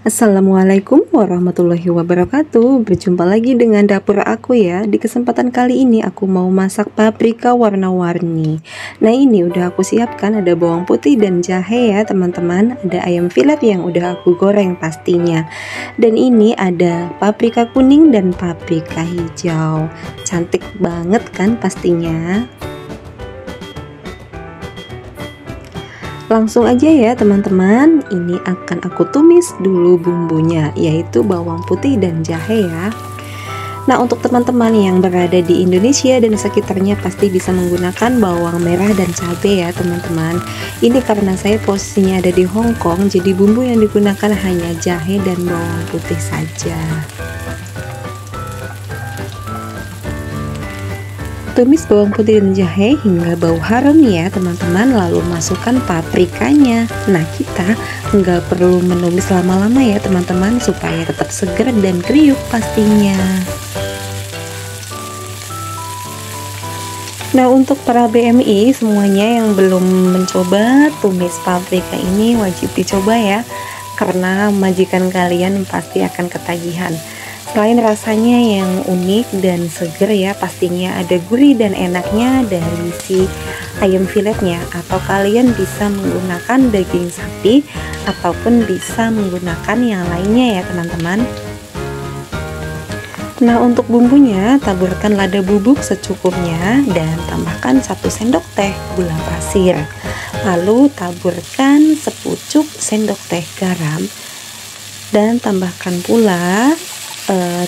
Assalamualaikum warahmatullahi wabarakatuh. Berjumpa lagi dengan dapur aku ya. Di kesempatan kali ini aku mau masak paprika warna-warni. Nah, ini udah aku siapkan, ada bawang putih dan jahe ya teman-teman. Ada ayam filet yang udah aku goreng pastinya. Dan ini ada paprika kuning dan paprika hijau. Cantik banget kan pastinya. Langsung aja ya teman-teman, ini akan aku tumis dulu bumbunya, yaitu bawang putih dan jahe ya. Nah, untuk teman-teman yang berada di Indonesia dan sekitarnya pasti bisa menggunakan bawang merah dan cabai ya teman-teman. Ini karena saya posisinya ada di Hong Kong, jadi bumbu yang digunakan hanya jahe dan bawang putih saja. Tumis bawang putih dan jahe hingga bau harum ya teman-teman, lalu masukkan paprikanya. Nah, kita nggak perlu menumis lama-lama ya teman-teman, supaya tetap segar dan kriuk pastinya. Nah, untuk para BMI semuanya yang belum mencoba tumis paprika ini wajib dicoba ya, karena majikan kalian pasti akan ketagihan. Selain rasanya yang unik dan seger ya, pastinya ada gurih dan enaknya dari si ayam filetnya, atau kalian bisa menggunakan daging sapi ataupun bisa menggunakan yang lainnya ya teman-teman. Nah, untuk bumbunya taburkan lada bubuk secukupnya dan tambahkan 1 sendok teh gula pasir. Lalu taburkan sepucuk sendok teh garam dan tambahkan pula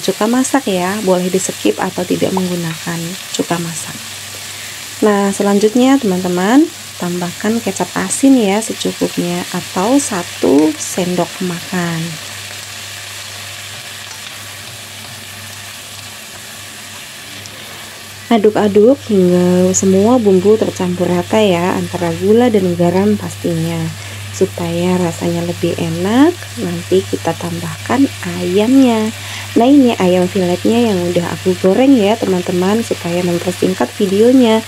cuka masak ya, boleh di skip atau tidak menggunakan cuka masak. Nah, selanjutnya teman-teman tambahkan kecap asin ya secukupnya atau 1 sendok makan. Aduk-aduk hingga semua bumbu tercampur rata ya, antara gula dan garam pastinya. Supaya rasanya lebih enak, nanti kita tambahkan ayamnya. Nah, ini ayam filetnya yang udah aku goreng ya teman-teman, supaya mempersingkat videonya.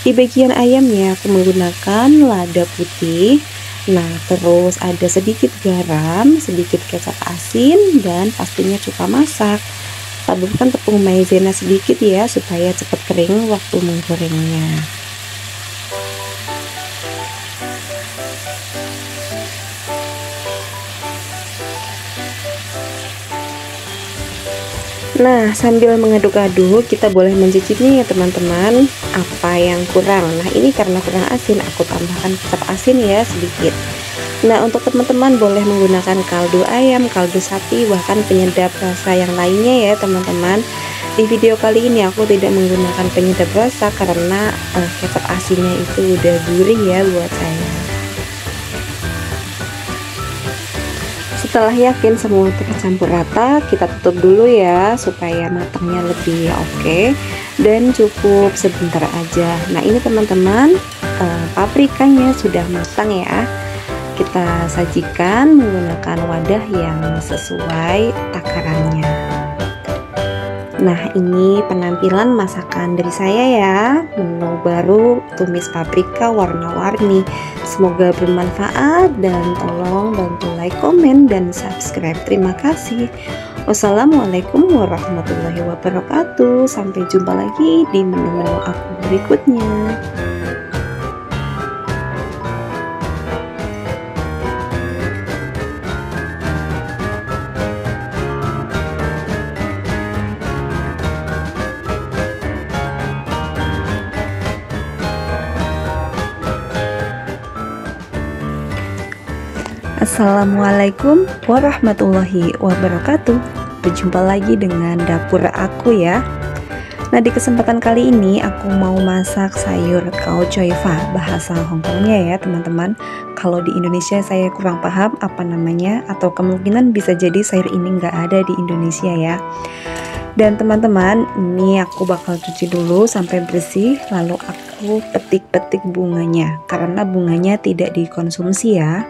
Di bagian ayamnya aku menggunakan lada putih. Nah, terus ada sedikit garam, sedikit kecap asin, dan pastinya cuka masak. Taburkan tepung maizena sedikit ya, supaya cepat kering waktu menggorengnya. Nah, sambil mengaduk-aduk kita boleh mencicipi ya teman-teman apa yang kurang. Nah, ini karena kurang asin aku tambahkan kecap asin ya sedikit. Nah, untuk teman-teman boleh menggunakan kaldu ayam, kaldu sapi, bahkan penyedap rasa yang lainnya ya teman-teman. Di video kali ini aku tidak menggunakan penyedap rasa karena kecap asinnya itu udah gurih ya buat saya. Setelah yakin semua tercampur rata, kita tutup dulu ya supaya matangnya lebih oke, dan cukup sebentar aja. Nah, ini teman-teman paprikanya sudah matang ya. Kita sajikan menggunakan wadah yang sesuai takarannya. Nah, ini penampilan masakan dari saya ya, menu baru tumis paprika warna-warni. Semoga bermanfaat dan tolong bantu like, komen, dan subscribe. Terima kasih. Wassalamualaikum warahmatullahi wabarakatuh. Sampai jumpa lagi di menu-menu aku berikutnya. Assalamualaikum warahmatullahi wabarakatuh. Berjumpa lagi dengan dapur aku ya. Nah, di kesempatan kali ini aku mau masak sayur khao choy fa, bahasa Hongkongnya ya teman-teman. Kalau di Indonesia saya kurang paham apa namanya, atau kemungkinan bisa jadi sayur ini nggak ada di Indonesia ya. Dan teman-teman, ini aku bakal cuci dulu sampai bersih, lalu aku petik-petik bunganya karena bunganya tidak dikonsumsi ya.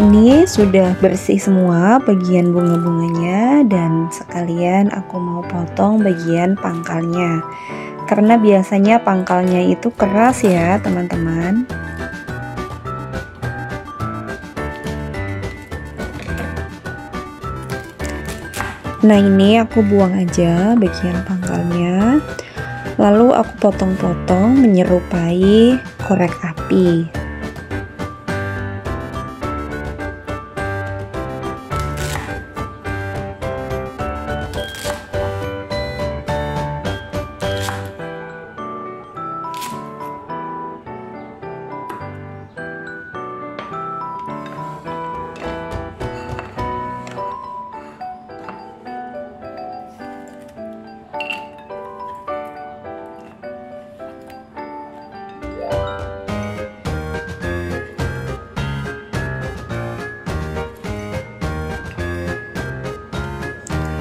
ini sudah bersih semua bagian bunga-bunganya, dan sekalian aku mau potong bagian pangkalnya. Karena biasanya pangkalnya itu keras ya teman-teman. Nah, ini aku buang aja bagian pangkalnya. Lalu aku potong-potong menyerupai korek api.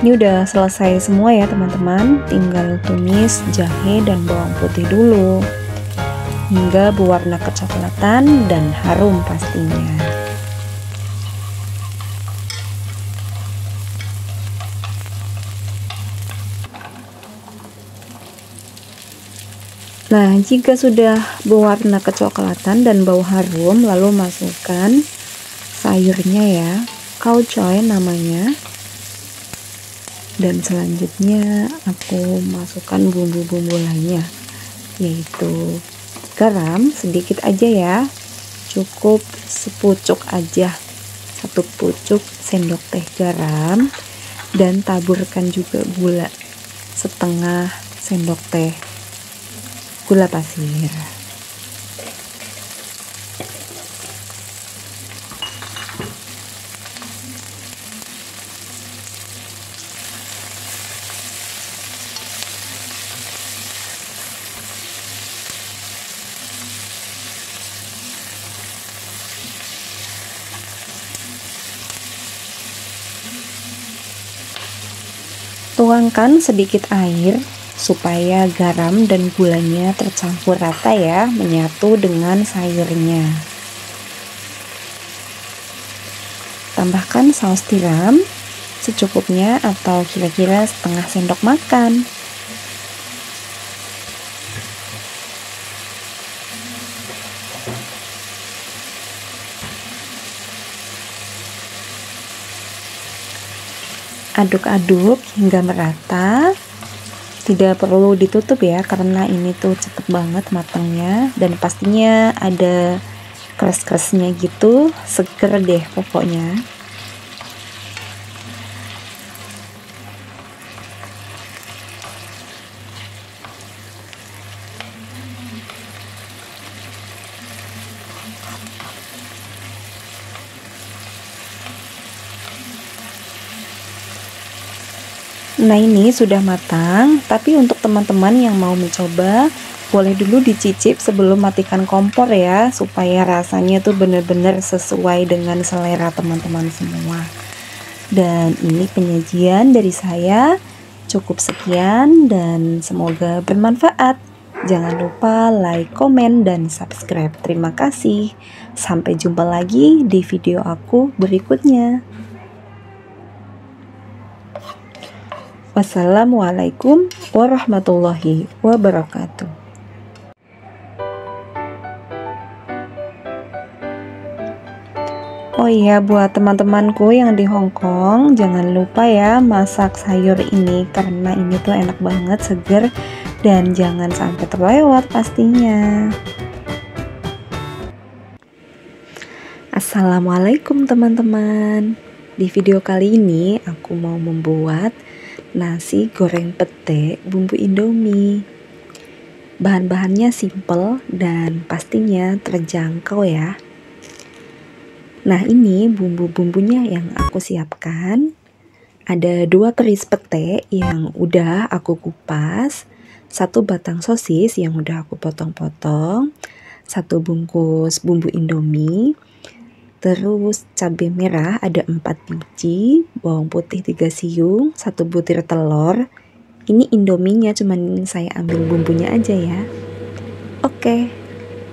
Ini udah selesai semua ya teman-teman, tinggal tumis jahe dan bawang putih dulu hingga berwarna kecoklatan dan harum pastinya. Nah, jika sudah berwarna kecoklatan dan bau harum, lalu masukkan sayurnya ya, kaucoy namanya. Dan selanjutnya aku masukkan bumbu-bumbu lainnya, yaitu garam sedikit aja ya, cukup sepucuk aja, 1 pucuk sendok teh garam, dan taburkan juga gula, setengah sendok teh gula pasir. Tuangkan sedikit air supaya garam dan gulanya tercampur rata ya, menyatu dengan sayurnya. Tambahkan saus tiram secukupnya atau kira-kira setengah sendok makan. Aduk-aduk hingga merata, tidak perlu ditutup ya karena ini tuh cepet banget matangnya, dan pastinya ada keras-kerasnya gitu, seger deh pokoknya. Nah, ini sudah matang, tapi untuk teman-teman yang mau mencoba, boleh dulu dicicip sebelum matikan kompor ya, supaya rasanya tuh bener-bener sesuai dengan selera teman-teman semua. Dan ini penyajian dari saya, cukup sekian dan semoga bermanfaat. Jangan lupa like, komen, dan subscribe. Terima kasih. Sampai jumpa lagi di video aku berikutnya. Wassalamualaikum warahmatullahi wabarakatuh. Oh iya, buat teman-temanku yang di Hong Kong, jangan lupa ya masak sayur ini karena ini tuh enak banget, seger, dan jangan sampai terlewat pastinya. Assalamualaikum teman-teman. Di video kali ini aku mau membuat nasi goreng pete bumbu Indomie. Bahan-bahannya simple dan pastinya terjangkau ya. Nah, ini bumbu-bumbunya yang aku siapkan. Ada 2 keris pete yang udah aku kupas, 1 batang sosis yang udah aku potong-potong, 1 bungkus bumbu Indomie, terus cabai merah ada 4 biji, bawang putih 3 siung, 1 butir telur. Ini Indominya cuman saya ambil bumbunya aja ya. Oke,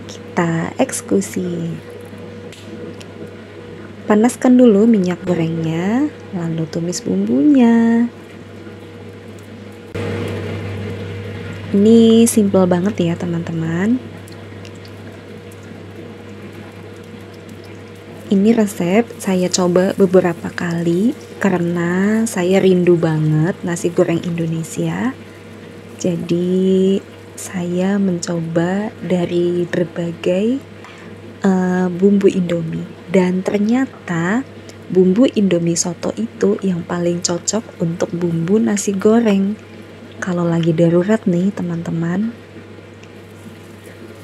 kita eksekusi. Panaskan dulu minyak gorengnya, lalu tumis bumbunya. Ini simple banget ya teman-teman. Ini resep saya coba beberapa kali karena saya rindu banget nasi goreng Indonesia. Jadi saya mencoba dari berbagai bumbu Indomie, dan ternyata bumbu Indomie soto itu yang paling cocok untuk bumbu nasi goreng kalau lagi darurat nih teman-teman.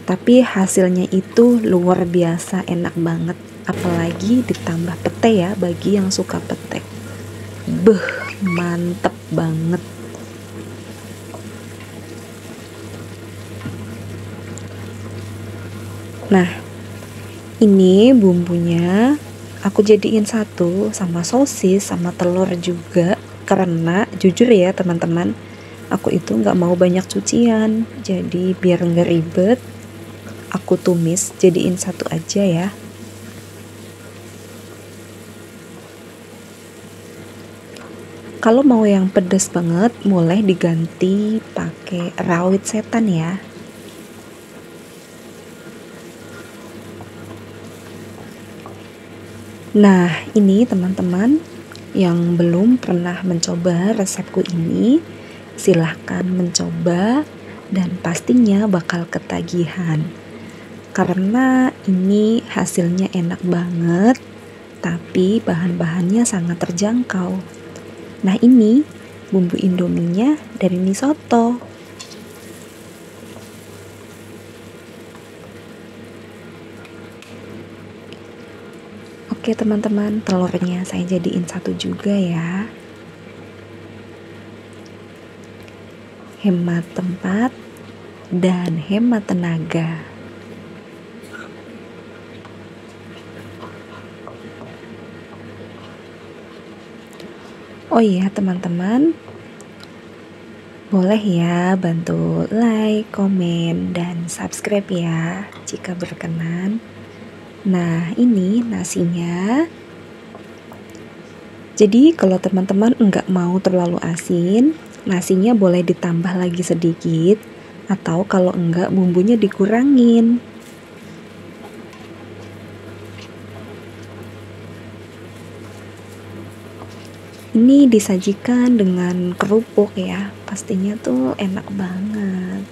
Tapi hasilnya itu luar biasa enak banget, apalagi ditambah pete ya bagi yang suka pete. Mantep banget. Nah, ini bumbunya aku jadiin satu sama sosis sama telur juga, karena jujur ya teman-teman, aku itu nggak mau banyak cucian, jadi biar nggak ribet aku tumis jadiin satu aja ya. Kalau mau yang pedas banget boleh diganti pakai rawit setan ya. Nah, ini teman-teman yang belum pernah mencoba resepku ini, silahkan mencoba dan pastinya bakal ketagihan. Karena ini hasilnya enak banget, tapi bahan-bahannya sangat terjangkau. Nah, ini bumbu Indominya dari mie soto. Oke teman-teman, telurnya saya jadiin satu juga ya. Hemat tempat dan hemat tenaga. Oh iya teman-teman, boleh ya bantu like, komen, dan subscribe ya jika berkenan. Nah, ini nasinya. Jadi kalau teman-teman enggak mau terlalu asin, nasinya boleh ditambah lagi sedikit, atau kalau enggak bumbunya dikurangin. Ini disajikan dengan kerupuk ya, pastinya tuh enak banget.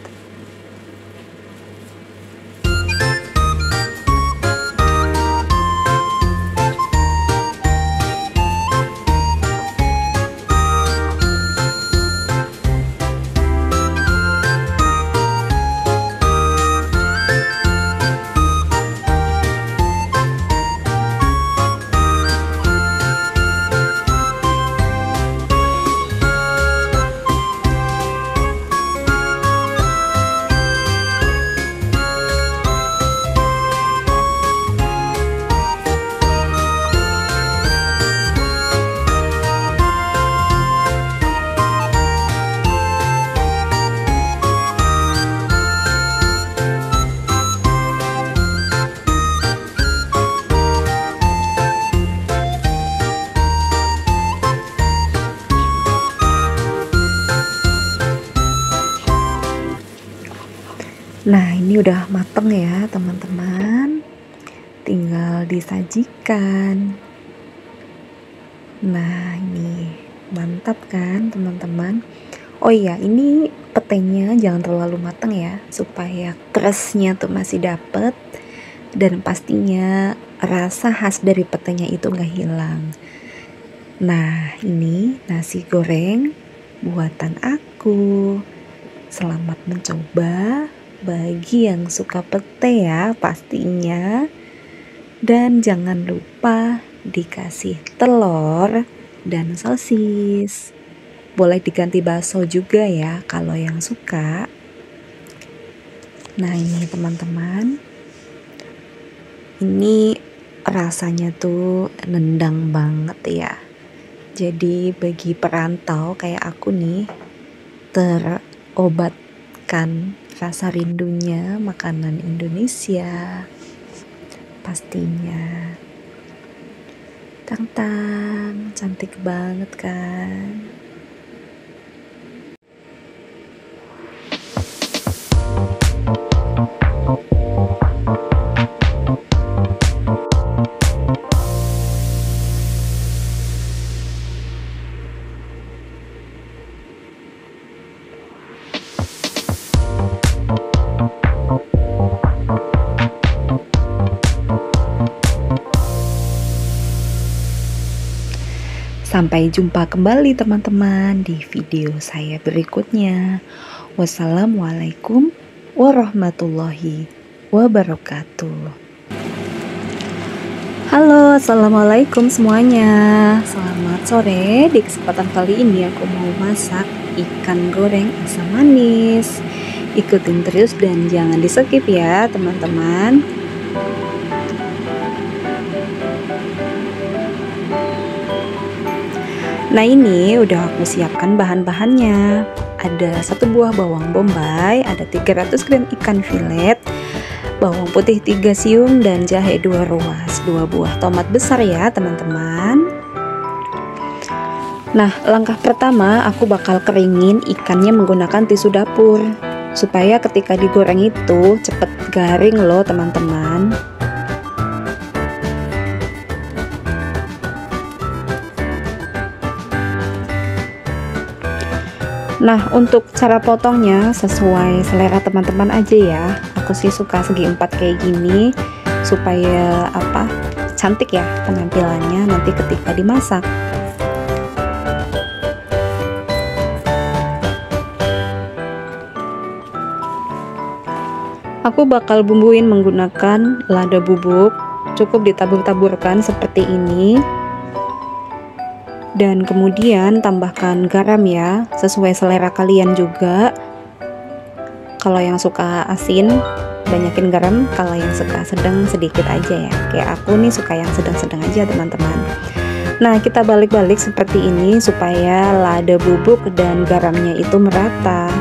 Nah, ini udah mateng ya teman-teman, tinggal disajikan. Nah, ini mantap kan teman-teman. Oh iya, ini petenya jangan terlalu matang ya, supaya crustnya tuh masih dapet, dan pastinya rasa khas dari petenya itu nggak hilang. Nah, ini nasi goreng buatan aku. Selamat mencoba bagi yang suka pete ya pastinya. Dan jangan lupa dikasih telur dan sosis. Boleh diganti bakso juga ya kalau yang suka. Nah, ini teman-teman, ini rasanya tuh nendang banget ya. Jadi bagi perantau kayak aku nih, terobatkan rasa rindunya makanan Indonesia pastinya. Tang tang, cantik banget kan? Sampai jumpa kembali teman-teman di video saya berikutnya. Wassalamualaikum warahmatullahi wabarakatuh. Halo, assalamualaikum semuanya. Selamat sore. Di kesempatan kali ini aku mau masak ikan goreng asam manis. Ikutin terus dan jangan di skip ya teman-teman. Nah, ini udah aku siapkan bahan-bahannya. Ada 1 buah bawang bombay, ada 300 gram ikan filet, bawang putih 3 siung, dan jahe 2 ruas, 2 buah tomat besar ya teman-teman. Nah, langkah pertama aku bakal keringin ikannya menggunakan tisu dapur, supaya ketika digoreng itu cepet garing loh teman-teman. Nah, untuk cara potongnya sesuai selera teman-teman aja ya. Aku sih suka segi 4 kayak gini supaya cantik ya penampilannya nanti ketika dimasak. Aku bakal bumbuin menggunakan lada bubuk, cukup ditabur-taburkan seperti ini. Dan kemudian tambahkan garam ya, sesuai selera kalian juga. Kalau yang suka asin, banyakin garam. Kalau yang suka sedang, sedikit aja ya. Kayak aku nih suka yang sedang-sedang aja teman-teman. Nah, kita balik-balik seperti ini supaya lada bubuk dan garamnya itu merata.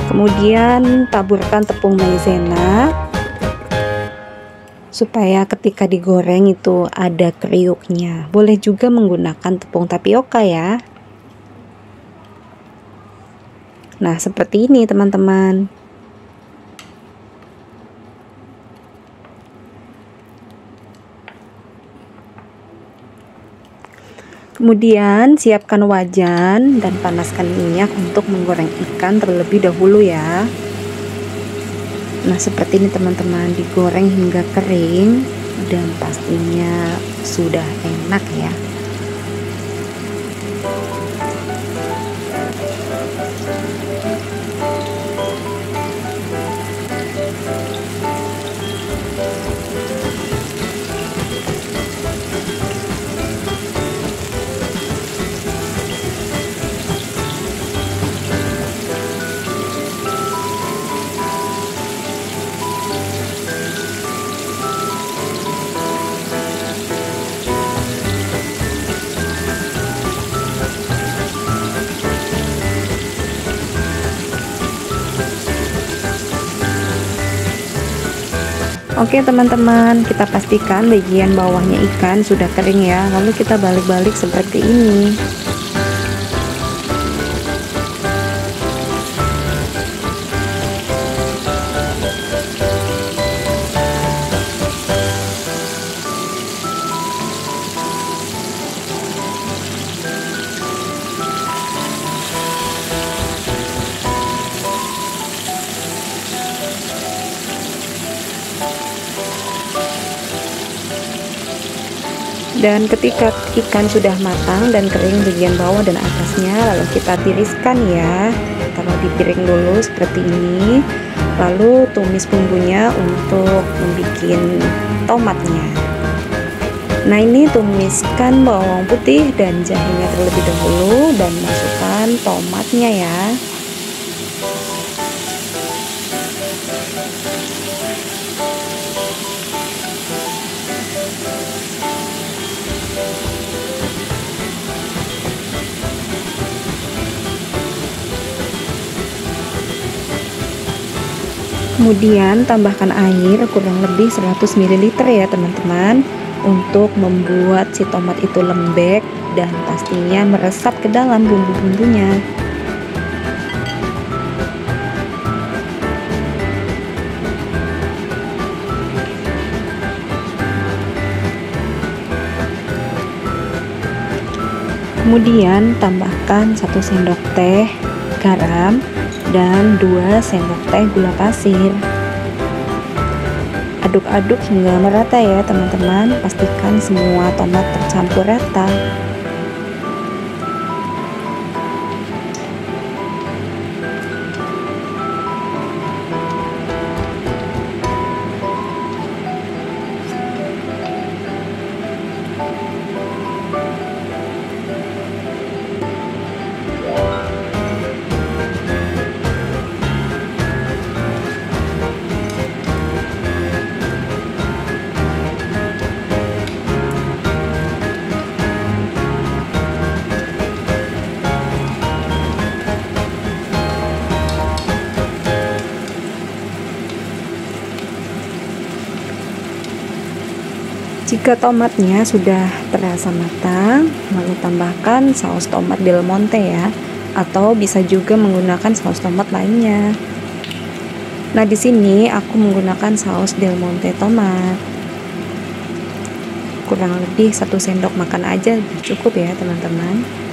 Kemudian taburkan tepung maizena supaya ketika digoreng itu ada kriuknya. Boleh juga menggunakan tepung tapioka ya. Nah, seperti ini teman-teman. Kemudian siapkan wajan dan panaskan minyak untuk menggoreng ikan terlebih dahulu ya. Nah, seperti ini teman-teman, digoreng hingga kering dan pastinya sudah enak ya. Oke teman-teman, kita pastikan bagian bawahnya ikan sudah kering ya, lalu kita balik-balik seperti ini. Dan ketika ikan sudah matang dan kering bagian bawah dan atasnya, lalu kita tiriskan ya, taruh di piring dulu seperti ini. Lalu tumis bumbunya untuk membuat tomatnya. Nah, ini tumiskan bawang putih dan jahenya terlebih dahulu dan masukkan tomatnya ya. Kemudian tambahkan air kurang lebih 100 ml ya teman-teman, untuk membuat si tomat itu lembek dan pastinya meresap ke dalam bumbu-bumbunya. Kemudian tambahkan 1 sendok teh garam dan 2 sendok teh gula pasir. Aduk-aduk hingga merata ya teman-teman, pastikan semua tomat tercampur rata. Jika tomatnya sudah terasa matang, lalu tambahkan saus tomat Del Monte ya, atau bisa juga menggunakan saus tomat lainnya. Nah, di sini aku menggunakan saus Del Monte tomat. Kurang lebih 1 sendok makan aja cukup ya, teman-teman.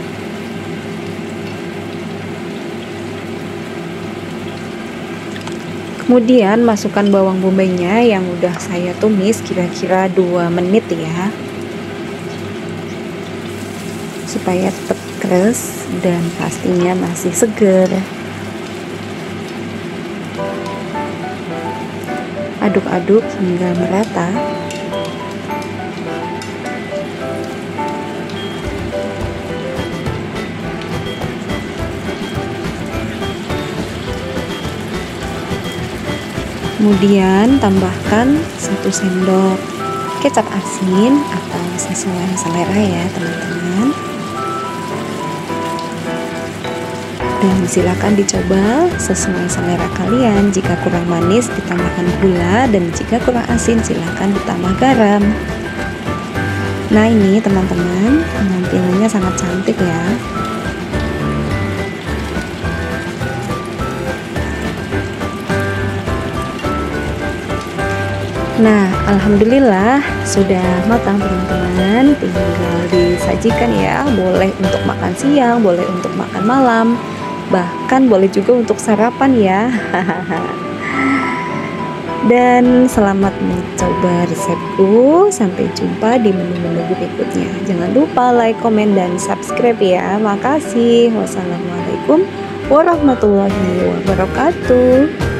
Kemudian masukkan bawang bombaynya yang udah saya tumis kira-kira 2 menit ya, supaya tetap keras dan pastinya masih seger. Aduk-aduk hingga merata. Kemudian tambahkan 1 sendok kecap asin atau sesuai selera ya teman-teman. Dan silakan dicoba sesuai selera kalian. Jika kurang manis ditambahkan gula, dan jika kurang asin silakan ditambah garam. Nah, ini teman-teman, penampilannya sangat cantik ya. Nah, alhamdulillah sudah matang teman-teman, tinggal disajikan ya. Boleh untuk makan siang, boleh untuk makan malam, bahkan boleh juga untuk sarapan ya. Dan selamat mencoba resepku. Sampai jumpa di menu-menu berikutnya. Jangan lupa like, komen, dan subscribe ya. Makasih. Wassalamualaikum warahmatullahi wabarakatuh.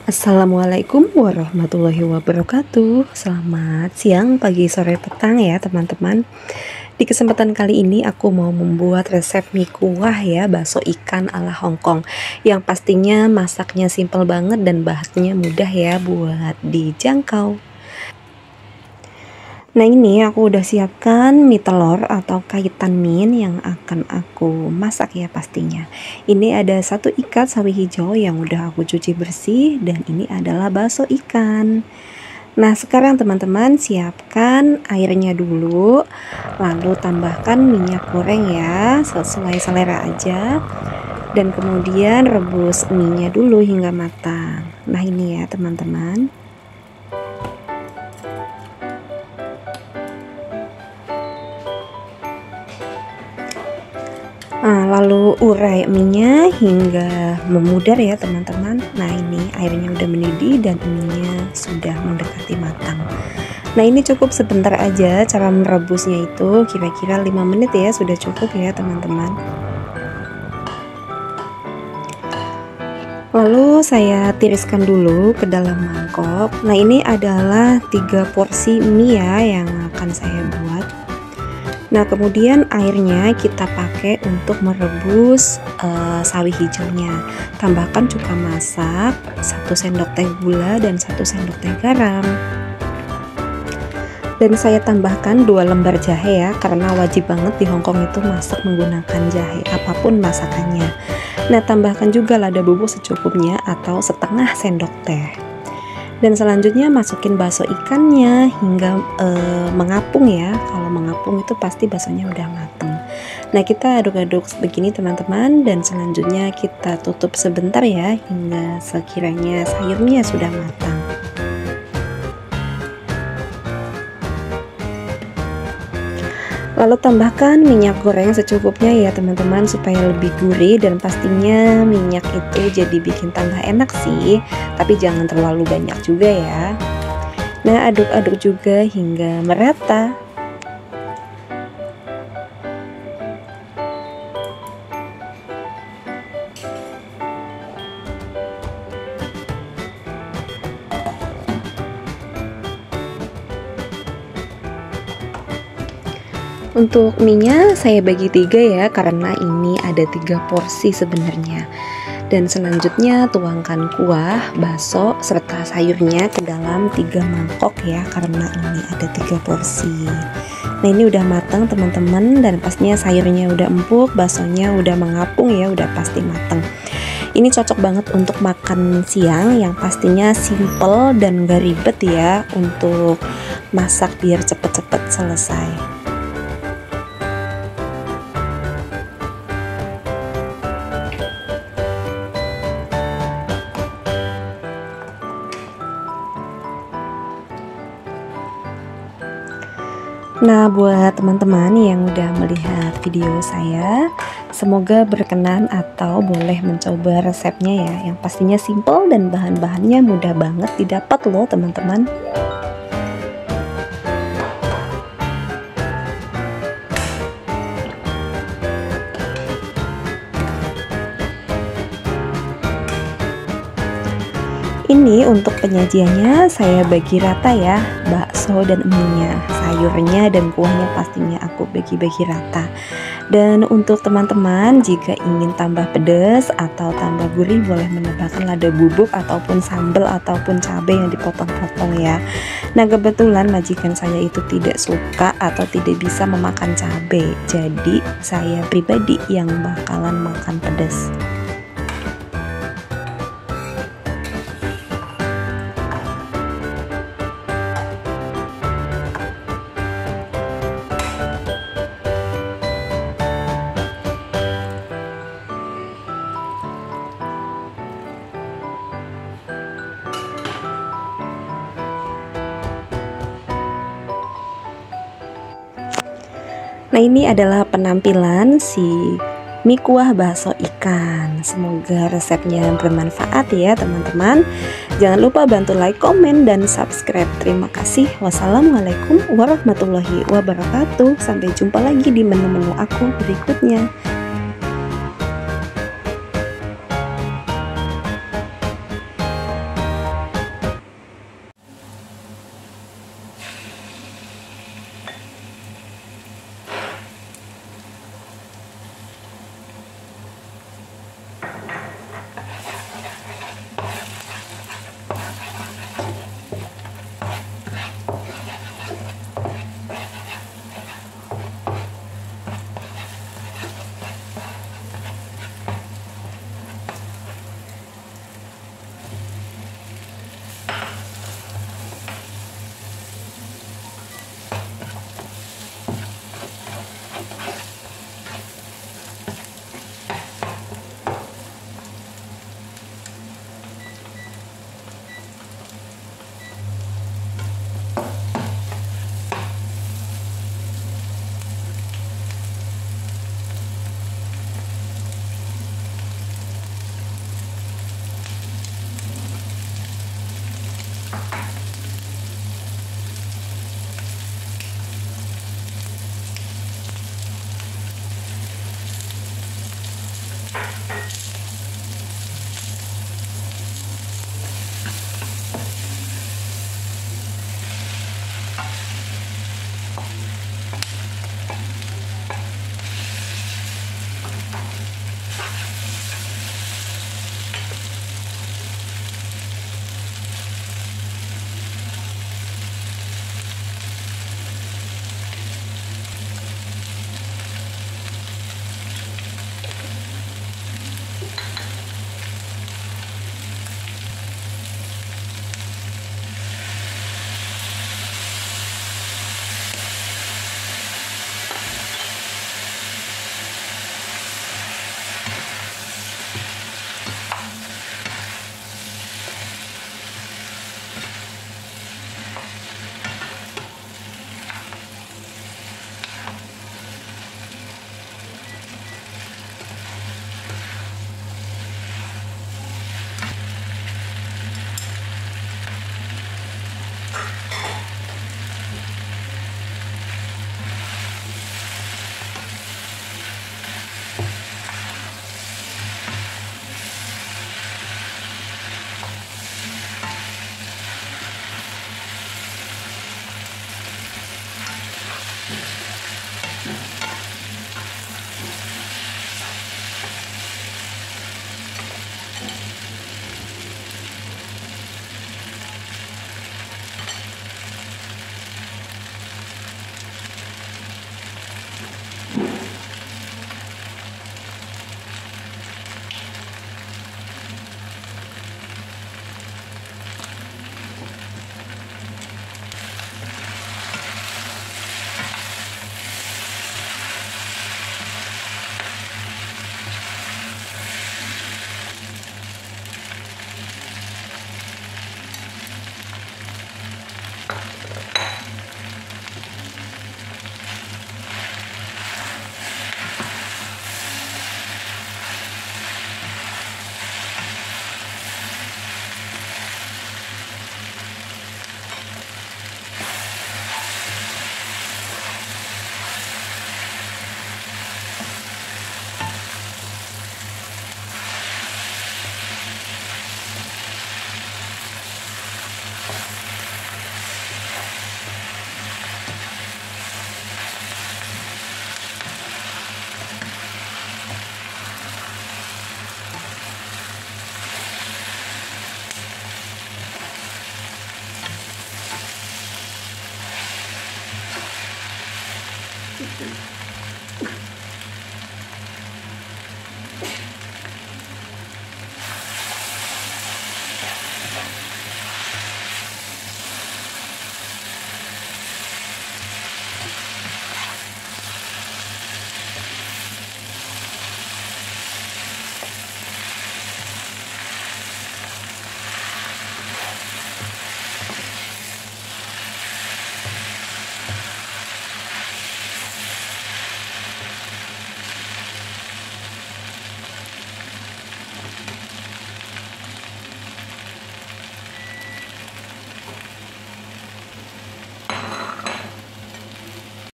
Assalamualaikum warahmatullahi wabarakatuh. Selamat siang, pagi, sore, petang ya teman-teman. Di kesempatan kali ini aku mau membuat resep mie kuah ya, bakso ikan ala Hongkong, yang pastinya masaknya simple banget dan bahannya mudah ya buat dijangkau. Nah, ini aku udah siapkan mie telur atau kaitan mie yang akan aku masak ya pastinya. Ini ada 1 ikat sawi hijau yang udah aku cuci bersih, dan ini adalah bakso ikan. Nah, sekarang teman-teman siapkan airnya dulu, lalu tambahkan minyak goreng ya, sesuai selera aja. Dan kemudian rebus mie-nya dulu hingga matang. Nah, ini ya teman-teman. Nah, lalu urai mie-nya hingga memudar ya teman-teman. Nah, ini airnya udah mendidih dan mie-nya sudah mendekati matang. Nah, ini cukup sebentar aja, cara merebusnya itu kira-kira 5 menit ya, sudah cukup ya teman-teman. Lalu saya tiriskan dulu ke dalam mangkok. Nah, ini adalah 3 porsi mie ya yang akan saya buat. Nah, kemudian airnya kita pakai untuk merebus sawi hijaunya. Tambahkan cuka masak, 1 sendok teh gula dan 1 sendok teh garam. Dan saya tambahkan 2 lembar jahe ya, karena wajib banget di Hongkong itu masak menggunakan jahe apapun masakannya. Nah, tambahkan juga lada bubuk secukupnya atau setengah sendok teh. Dan selanjutnya masukin bakso ikannya hingga mengapung ya. Kalau mengapung itu pasti baksonya udah mateng. Nah, kita aduk-aduk begini teman-teman, dan selanjutnya kita tutup sebentar ya hingga sekiranya sayurnya sudah matang. Lalu tambahkan minyak goreng secukupnya ya teman-teman, supaya lebih gurih, dan pastinya minyak itu jadi bikin tambah enak sih, tapi jangan terlalu banyak juga ya. Nah, aduk-aduk juga hingga merata. Untuk mie-nya saya bagi 3 ya, karena ini ada 3 porsi sebenarnya. Dan selanjutnya tuangkan kuah, bakso, serta sayurnya ke dalam 3 mangkok ya, karena ini ada 3 porsi. Nah, ini udah matang teman-teman, dan pastinya sayurnya udah empuk, baksonya udah mengapung ya, udah pasti matang. Ini cocok banget untuk makan siang yang pastinya simple dan gak ribet ya untuk masak biar cepet-cepet selesai. Nah, buat teman-teman yang udah melihat video saya, semoga berkenan atau boleh mencoba resepnya ya, yang pastinya simple dan bahan-bahannya mudah banget didapat loh teman-teman. Ini untuk penyajiannya saya bagi rata ya, bakso dan mie-nya, sayurnya dan kuahnya pastinya aku bagi-bagi rata. Dan untuk teman-teman jika ingin tambah pedas atau tambah gurih, boleh menambahkan lada bubuk ataupun sambal ataupun cabai yang dipotong-potong ya. Nah, kebetulan majikan saya itu tidak suka atau tidak bisa memakan cabai, jadi saya pribadi yang bakalan makan pedas. Nah, ini adalah penampilan si mie kuah bakso ikan. Semoga resepnya bermanfaat ya teman-teman. Jangan lupa bantu like, komen, dan subscribe. Terima kasih. Wassalamualaikum warahmatullahi wabarakatuh. Sampai jumpa lagi di menu-menu aku berikutnya.